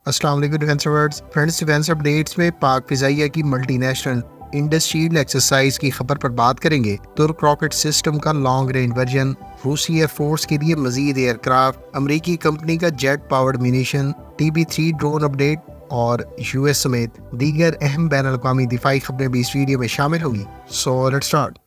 السلام علیکم defence updates میں پاک فضائیہ کی multi national Indus shield exercise کی خبر پر بات کریں گے۔ ترک راکٹ سسٹم کا لانگ رینج ورژن، روسی ایئر فورس کے لیے مزید ایئر کرافٹ، امریکی کمپنی کا jet powered munition, TB3 drone update اور US سمیت دیگر اہم بین الاقوامی دفاعی خبریں بھی اس ویڈیو میں شامل ہوگی۔ So let's start.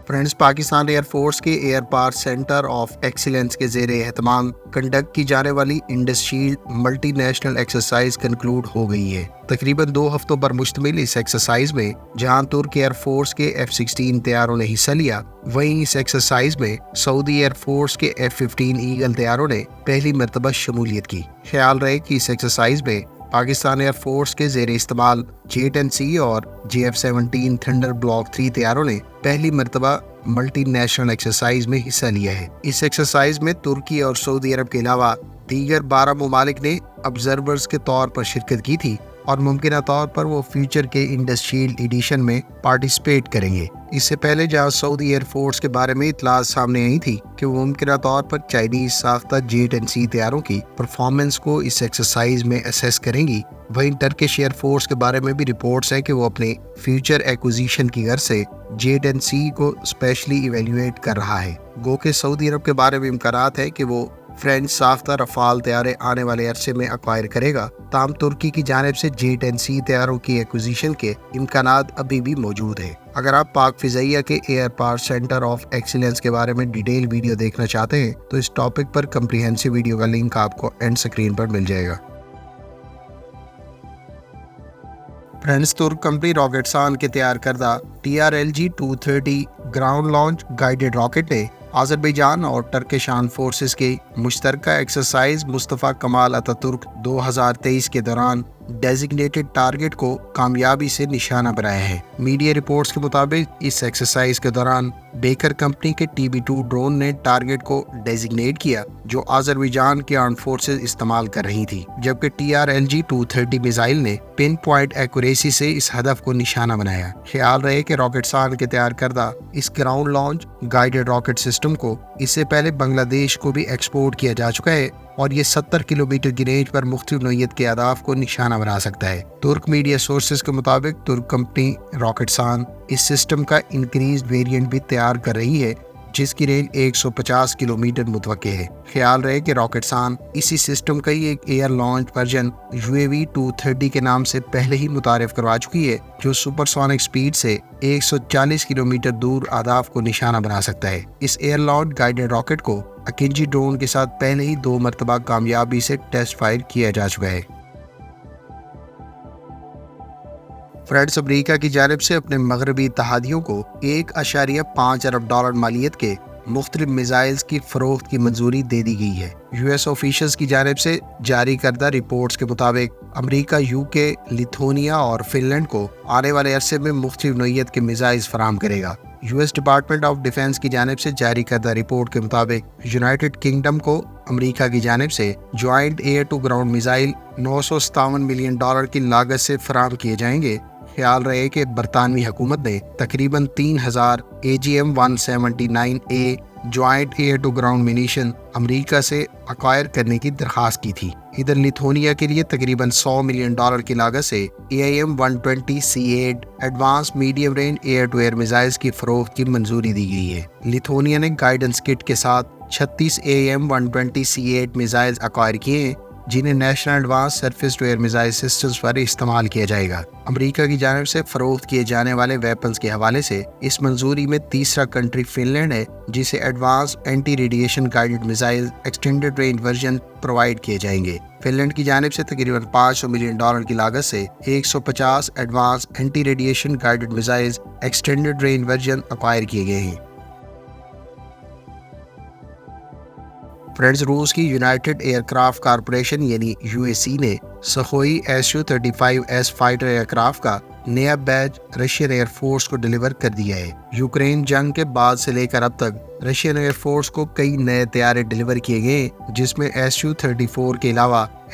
Friends, Pakistan air force کے air power centre of excellence کے زیر اہتمام کنڈکٹ کی جانے والی Indus shield multi national exercise conclude ہو گئی ہے۔ تقریباً 2 ہفتوں پر مشتمل اس ایکسرسائز میں جہاں ترک ایئر فورس کے F-16 طیاروں نے حصہ لیا، وہیں اس ایکسرسائز میں سعودی ایئر فورس کے F-15 ایگل طیاروں نے پہلی مرتبہ شمولیت کی۔ خیال رہے کہ اس ایکسرسائز میں پاکستان ایئر فورس کے زیر استعمال J-10C اور JF-17 تھنڈر بلاک 3 طیاروں نے پہلی مرتبہ ملٹی نیشنل ایکسرسائز میں حصہ لیا ہے۔ اس ایکسرسائز میں ترکی اور سعودی عرب کے علاوہ دیگر 12 ممالک نے آبزرورز کے طور پر شرکت کی تھی اور ممکنہ طور پر وہ فیوچر کے انڈس شیلڈ ایڈیشن میں پارٹیسپیٹ کریں گے۔ اس سے پہلے جہاں سعودی ایئر فورس کے بارے میں اطلاعات سامنے آئی تھی کہ وہ ممکنہ طور پر چائنیز ساختہ J-10C طیاروں کی پرفارمنس کو اس ایکسرسائز میں اسیس کریں گی، وہیں ٹرکش ایئر فورس کے بارے میں بھی رپورٹس ہیں کہ وہ اپنے فیوچر ایکوزیشن کی غرض سے J-10C کو اسپیشلی ایویلیویٹ کر رہا ہے۔ گو کہ سعودی عرب کے بارے میں امکانات ہے کہ وہ فرینچ ساختہ رفال طیارے آنے والے عرصے میں ایکوائر کرے گا، تاہم ترکی کی جانب سے J-10C طیاروں کی ایکوزیشن کے امکانات ابھی بھی موجود ہیں۔ اگر آپ پاک فضائیہ کے air power centre of excellence کے بارے میں ڈیٹیل ویڈیو دیکھنا چاہتے ہیں تو اس ٹاپک پر کمپریہنسو ویڈیو کا لنک آپ کو اینڈ سکرین پر مل جائے گا۔ فرینڈز، ترک کمپنی راکٹسان کے تیار کردہ TRLG-230 ground launch guided rocket نے آذربائیجان اور ٹرکش آرمڈ فورسز کے مشترکہ ایکسرسائز مصطفیٰ کمال اتاتürk 2023 کے دوران ڈیزگنیٹڈ ٹارگٹ کو کامیابی سے نشانہ بنایا ہے۔ میڈیا رپورٹس کے مطابق اس ایکسرسائز کے دوران بیکر کمپنی کے TB2 ڈرون نے ٹارگٹ کو ڈیزگنیٹ کیا جو آذربائیجان کے آرمڈ فورسز استعمال کر رہی تھی، جبکہ TRLG-230 میزائل نے پن پوائنٹ ایکوریسی سے اس ہدف کو نشانہ بنایا۔ خیال رہے کہ راکٹسان کے تیار کردہ اس ground launch guided rocket system کو اس سے پہلے بنگلہ دیش کو بھی ایکسپورٹ کیا جا چکا ہے اور یہ 70 کلومیٹر کی رینج پر مختلف نوعیت کے اہداف کو نشانہ بنا سکتا ہے۔ ترک میڈیا سورسز کے مطابق ترک کمپنی راکٹسان اس سسٹم کا انکریزڈ ویریئنٹ بھی تیار کر رہی ہے جس کی رینج 150 کلومیٹر متوقع ہے۔ خیال رہے کہ راکٹسان اسی سسٹم کا ہی ایک ایئر لانچ ورژن UAV-230 کے نام سے پہلے ہی متعارف کروا چکی ہے جو سپر سونک سپیڈ سے 140 کلومیٹر دور اہداف کو نشانہ بنا سکتا ہے۔ اس ایئر لانچ گائیڈڈ راکٹ کو اکنجی ڈرون کے ساتھ پہلے ہی 2 مرتبہ کامیابی سے ٹیسٹ فائر کیا جا چکا ہے۔ فرینڈز، امریکہ کی جانب سے اپنے مغربی اتحادیوں کو $1.5 ارب مالیت کے مختلف میزائلز کی فروخت کی منظوری دے دی گئی ہے۔ US آفیشلز کی جانب سے جاری کردہ رپورٹس کے مطابق امریکہ UK، لیتھونیا اور فن لینڈ کو آنے والے عرصے میں مختلف نوعیت کے میزائلز فراہم کرے گا۔ US ڈپارٹمنٹ آف ڈیفنس کی جانب سے جاری کردہ رپورٹ کے مطابق یونائیٹڈ کنگڈم کو امریکہ کی جانب سے joint air to ground missile $957 million کی لاگت سے فراہم کیے جائیں گے۔ خیال رہے کہ برطانوی حکومت نے تقریباً 3000 AGM-179A joint air to ground munition امریکہ سے ایکوائر کرنے کی درخواست کی تھی۔ ادھر لیتھونیا کے لیے تقریباً $100 ملین کی لاگت سے AIM-120C8 advance medium range air to air missiles کی فروخت کی منظوری دی گئی ہے۔ لیتھونیا نے گائیڈنس کٹ کے ساتھ 36 AIM-120C8 میزائلز ایکوائر کیے ہیں جنہیں national advanced surface to air missile systems پر استعمال کیا جائے گا۔ امریکہ کی جانب سے فروخت کیے جانے والے ویپنز کے حوالے سے اس منظوری میں تیسرا کنٹری فن لینڈ ہے جسے advance anti radiation guided missile extended range version provide کیے جائیں گے۔ فن لینڈ کی جانب سے تقریباً $500 ملین کی لاگت سے 150 advance anti radiation guided missile extended range version acquire کیے گئے ہیں۔ فرینڈز، روس کی یونائٹڈ ایئر کرافٹ کارپوریشن یعنی UAC نے Sukhoi Su-35S fighter aircraft کا نیا بیچ رشین ایئر فورس کو ڈیلیور کر دیا ہے۔ یوکرین جنگ کے بعد سے لے کر اب تک رشین ایئر فورس کو کئی نئے طیارے ڈیلیور کیے گئے جس میں Su-34 کے علاوہ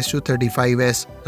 SU-35S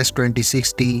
S-26T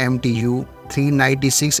MTU-396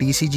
TCG